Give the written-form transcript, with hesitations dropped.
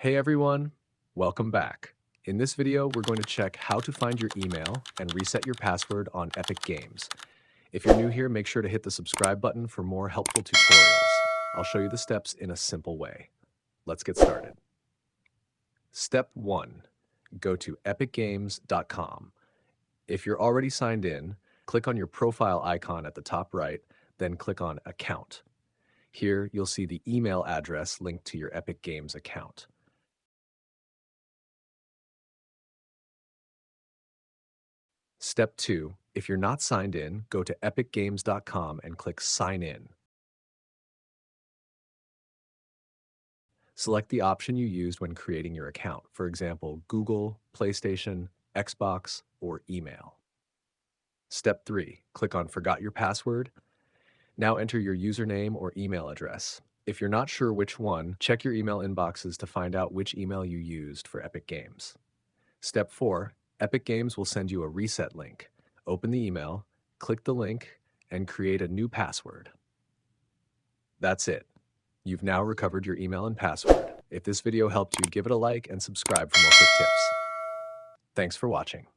Hey everyone, welcome back. In this video, we're going to check how to find your email and reset your password on Epic Games. If you're new here, make sure to hit the subscribe button for more helpful tutorials. I'll show you the steps in a simple way. Let's get started. Step 1. Go to epicgames.com. If you're already signed in, click on your profile icon at the top right, then click on Account. Here, you'll see the email address linked to your Epic Games account. Step 2. If you're not signed in, go to epicgames.com and click Sign In. Select the option you used when creating your account, for example, Google, PlayStation, Xbox, or email. Step 3. Click on Forgot Your Password. Now enter your username or email address. If you're not sure which one, check your email inboxes to find out which email you used for Epic Games. Step 4. Epic Games will send you a reset link. Open the email, click the link, and create a new password. That's it. You've now recovered your email and password. If this video helped you, give it a like and subscribe for more quick tips. Thanks for watching.